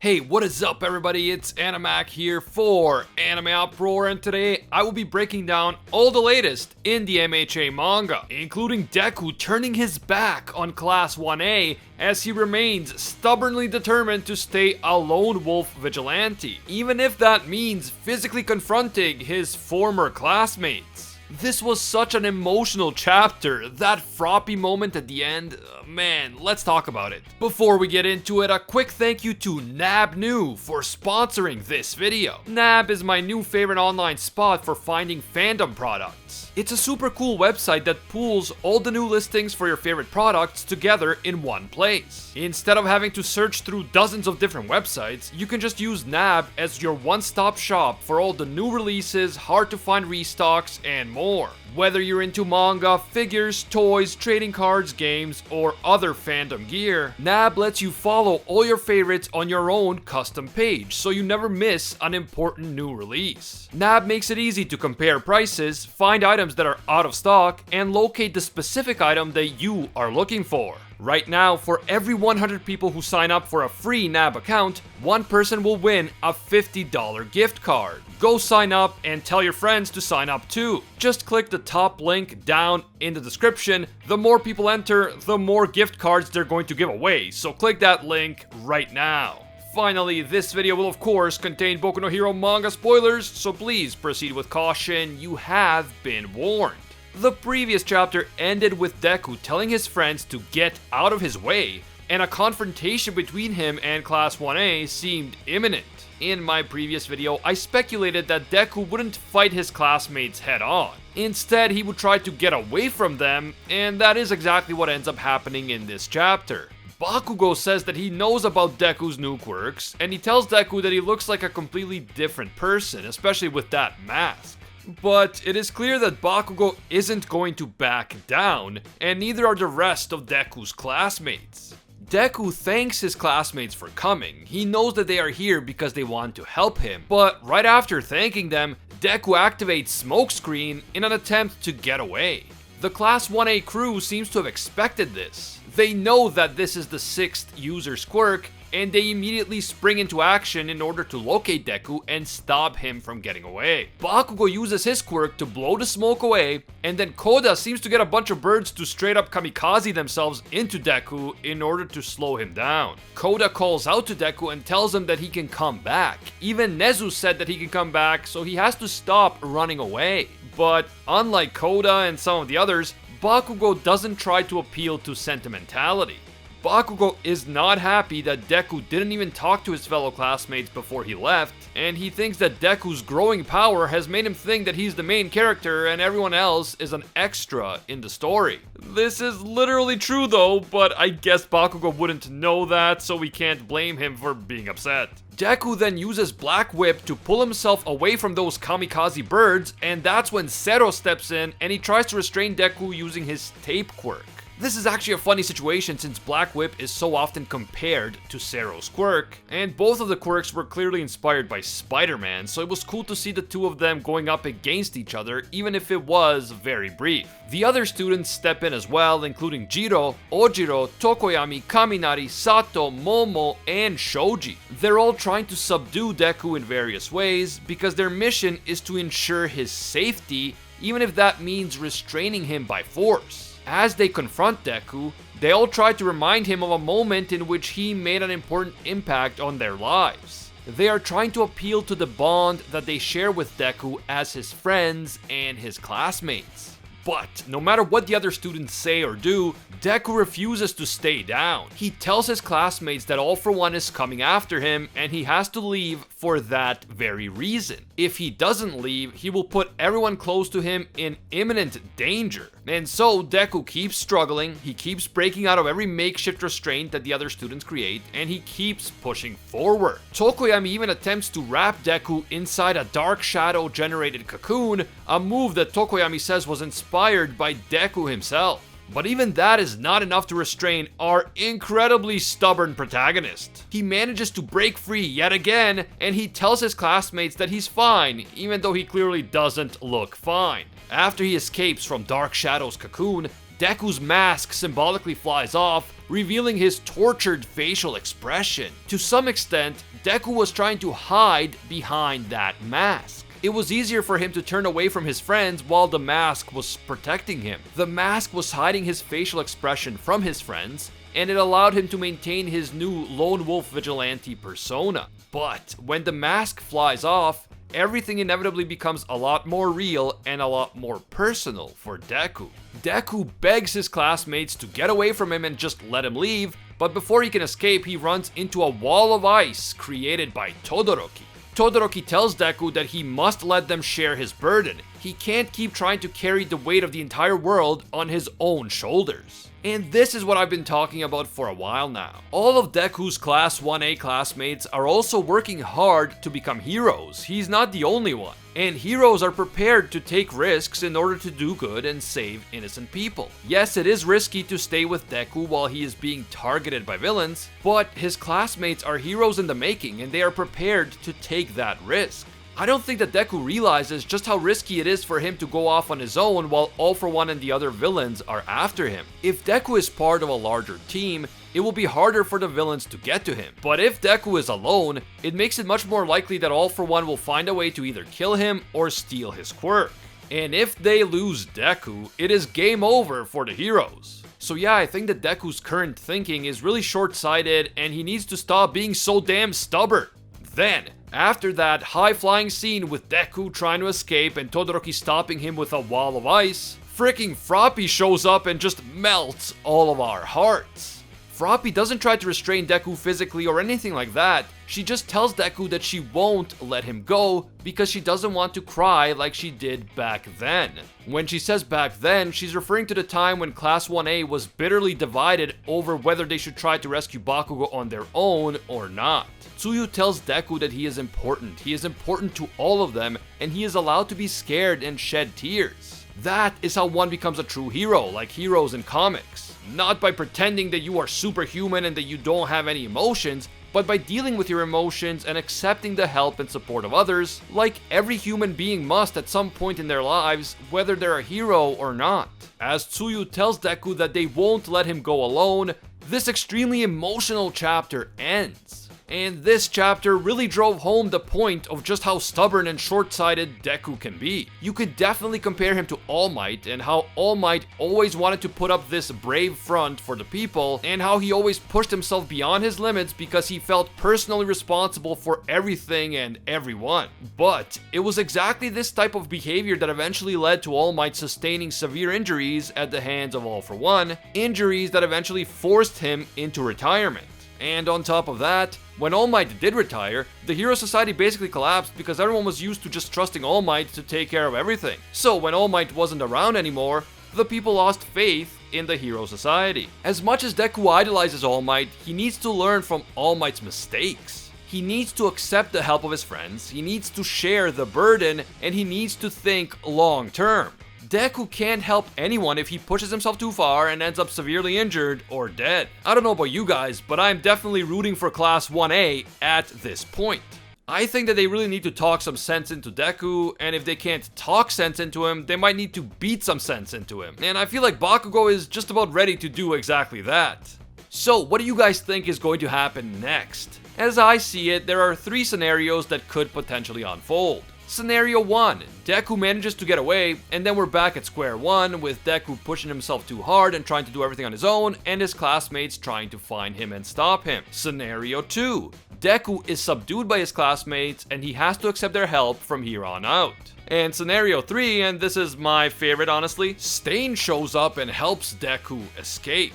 Hey, what is up everybody? It's Animac here for AnimeUproar, and today I will be breaking down all the latest in the MHA manga, including Deku turning his back on Class 1A as he remains stubbornly determined to stay a lone wolf vigilante, even if that means physically confronting his former classmates. This was such an emotional chapter. That Froppy moment at the end, man, let's talk about it. Before we get into it, a quick thank you to NAB for sponsoring this video. NAB is my new favorite online spot for finding fandom products. It's a super cool website that pools all the new listings for your favorite products together in one place. Instead of having to search through dozens of different websites, you can just use NAB as your one-stop shop for all the new releases, hard to find restocks, and more. Whether you're into manga, figures, toys, trading cards, games, or other fandom gear, NAB lets you follow all your favorites on your own custom page, so you never miss an important new release. NAB makes it easy to compare prices, find items that are out of stock, and locate the specific item that you are looking for. Right now, for every 100 people who sign up for a free NAB account, one person will win a $50 gift card. Go sign up and tell your friends to sign up too. Just click the top link down in the description. The more people enter, the more gift cards they're going to give away, so click that link right now. Finally, this video will of course contain Boku no Hero manga spoilers, so please proceed with caution. You have been warned. The previous chapter ended with Deku telling his friends to get out of his way, and a confrontation between him and Class 1A seemed imminent. In my previous video, I speculated that Deku wouldn't fight his classmates head on. Instead, he would try to get away from them, and that is exactly what ends up happening in this chapter. Bakugo says that he knows about Deku's new quirks, and he tells Deku that he looks like a completely different person, especially with that mask. But it is clear that Bakugo isn't going to back down, and neither are the rest of Deku's classmates. Deku thanks his classmates for coming. He knows that they are here because they want to help him, but right after thanking them, Deku activates Smokescreen in an attempt to get away. The Class 1A crew seems to have expected this. They know that this is the 6th user's quirk, and they immediately spring into action in order to locate Deku and stop him from getting away. Bakugo uses his quirk to blow the smoke away, and then Koda seems to get a bunch of birds to straight up kamikaze themselves into Deku in order to slow him down. Koda calls out to Deku and tells him that he can come back. Even Nezu said that he can come back, so he has to stop running away. But unlike Koda and some of the others, Bakugo doesn't try to appeal to sentimentality. Bakugo is not happy that Deku didn't even talk to his fellow classmates before he left, and he thinks that Deku's growing power has made him think that he's the main character and everyone else is an extra in the story. This is literally true though, but I guess Bakugo wouldn't know that, so we can't blame him for being upset. Deku then uses Black Whip to pull himself away from those kamikaze birds, and that's when Zero steps in and he tries to restrain Deku using his tape quirk. This is actually a funny situation since Black Whip is so often compared to Zero's quirk, and both of the quirks were clearly inspired by Spider-Man, so it was cool to see the two of them going up against each other, even if it was very brief. The other students step in as well, including Jiro, Ojiro, Tokoyami, Kaminari, Sato, Momo, and Shoji. They're all trying to subdue Deku in various ways, because their mission is to ensure his safety, even if that means restraining him by force. As they confront Deku, they all try to remind him of a moment in which he made an important impact on their lives. They are trying to appeal to the bond that they share with Deku as his friends and his classmates. But no matter what the other students say or do, Deku refuses to stay down. He tells his classmates that All for One is coming after him and he has to leave for that very reason. If he doesn't leave, he will put everyone close to him in imminent danger. And so Deku keeps struggling, he keeps breaking out of every makeshift restraint that the other students create, and he keeps pushing forward. Tokoyami even attempts to wrap Deku inside a dark shadow generated cocoon, a move that Tokoyami says was inspired by Deku himself. But even that is not enough to restrain our incredibly stubborn protagonist. He manages to break free yet again, and he tells his classmates that he's fine, even though he clearly doesn't look fine. After he escapes from Dark Shadow's cocoon, Deku's mask symbolically flies off, revealing his tortured facial expression. To some extent, Deku was trying to hide behind that mask. It was easier for him to turn away from his friends while the mask was protecting him. The mask was hiding his facial expression from his friends, and it allowed him to maintain his new lone wolf vigilante persona. But when the mask flies off, everything inevitably becomes a lot more real and a lot more personal for Deku. Deku begs his classmates to get away from him and just let him leave, but before he can escape, he runs into a wall of ice created by Todoroki. Todoroki tells Deku that he must let them share his burden. He can't keep trying to carry the weight of the entire world on his own shoulders. And this is what I've been talking about for a while now. All of Deku's Class 1A classmates are also working hard to become heroes. He's not the only one. And heroes are prepared to take risks in order to do good and save innocent people. Yes, it is risky to stay with Deku while he is being targeted by villains, but his classmates are heroes in the making and they are prepared to take that risk. I don't think that Deku realizes just how risky it is for him to go off on his own while All For One and the other villains are after him. If Deku is part of a larger team, it will be harder for the villains to get to him. But if Deku is alone, it makes it much more likely that All For One will find a way to either kill him or steal his quirk. And if they lose Deku, it is game over for the heroes. So yeah, I think that Deku's current thinking is really short-sighted and he needs to stop being so damn stubborn. Then, after that high-flying scene with Deku trying to escape and Todoroki stopping him with a wall of ice, freaking Froppy shows up and just melts all of our hearts. Froppy doesn't try to restrain Deku physically or anything like that. She just tells Deku that she won't let him go because she doesn't want to cry like she did back then. When she says back then, she's referring to the time when Class 1A was bitterly divided over whether they should try to rescue Bakugo on their own or not. Tsuyu tells Deku that he is important. He is important to all of them, and he is allowed to be scared and shed tears. That is how one becomes a true hero, like heroes in comics. Not by pretending that you are superhuman and that you don't have any emotions, but by dealing with your emotions and accepting the help and support of others, like every human being must at some point in their lives, whether they're a hero or not. As Tsuyu tells Deku that they won't let him go alone, this extremely emotional chapter ends. And this chapter really drove home the point of just how stubborn and short-sighted Deku can be. You could definitely compare him to All Might and how All Might always wanted to put up this brave front for the people and how he always pushed himself beyond his limits because he felt personally responsible for everything and everyone. But it was exactly this type of behavior that eventually led to All Might sustaining severe injuries at the hands of All For One, injuries that eventually forced him into retirement. And on top of that, when All Might did retire, the Hero Society basically collapsed because everyone was used to just trusting All Might to take care of everything. So when All Might wasn't around anymore, the people lost faith in the Hero Society. As much as Deku idolizes All Might, he needs to learn from All Might's mistakes. He needs to accept the help of his friends, he needs to share the burden, and he needs to think long term. Deku can't help anyone if he pushes himself too far and ends up severely injured or dead. I don't know about you guys, but I'm definitely rooting for Class 1A at this point. I think that they really need to talk some sense into Deku, and if they can't talk sense into him, they might need to beat some sense into him. And I feel like Bakugo is just about ready to do exactly that. So, what do you guys think is going to happen next? As I see it, there are 3 scenarios that could potentially unfold. Scenario 1, Deku manages to get away, and then we're back at square one with Deku pushing himself too hard and trying to do everything on his own, and his classmates trying to find him and stop him. Scenario 2, Deku is subdued by his classmates and he has to accept their help from here on out. And scenario 3, and this is my favorite honestly, Stain shows up and helps Deku escape.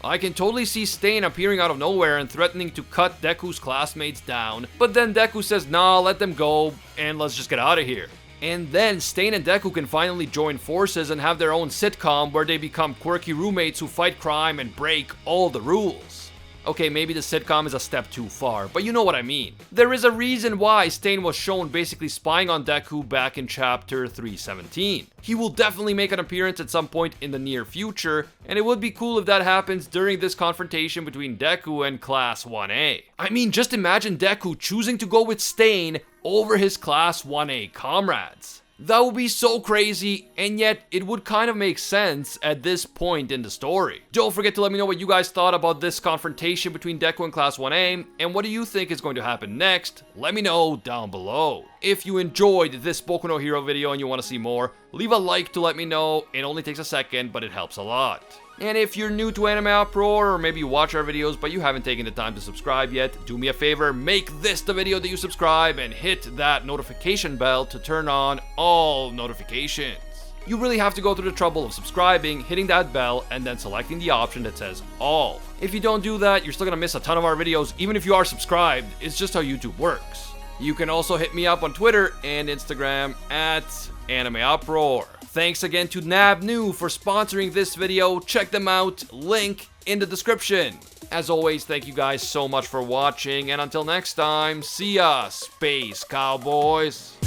I can totally see Stain appearing out of nowhere and threatening to cut Deku's classmates down, but then Deku says nah, let them go, and let's just get out of here. And then Stain and Deku can finally join forces and have their own sitcom where they become quirky roommates who fight crime and break all the rules. Okay, maybe the sitcom is a step too far, but you know what I mean. There is a reason why Stain was shown basically spying on Deku back in chapter 317. He will definitely make an appearance at some point in the near future, and it would be cool if that happens during this confrontation between Deku and Class 1A. I mean, just imagine Deku choosing to go with Stain over his Class 1A comrades. That would be so crazy, and yet it would kind of make sense at this point in the story. Don't forget to let me know what you guys thought about this confrontation between Deku and Class 1A, and what do you think is going to happen next? Let me know down below. If you enjoyed this Boku no Hero video and you want to see more, leave a like to let me know. It only takes a second, but it helps a lot. And if you're new to AnimeUproar, or maybe you watch our videos but you haven't taken the time to subscribe yet, do me a favor, make this the video that you subscribe and hit that notification bell to turn on all notifications. You really have to go through the trouble of subscribing, hitting that bell, and then selecting the option that says all. If you don't do that, you're still gonna miss a ton of our videos even if you are subscribed. It's just how YouTube works. You can also hit me up on Twitter and Instagram at AnimeUproar. Thanks again to NabNew for sponsoring this video. Check them out, link in the description. As always, thank you guys so much for watching, and until next time, see ya, Space Cowboys.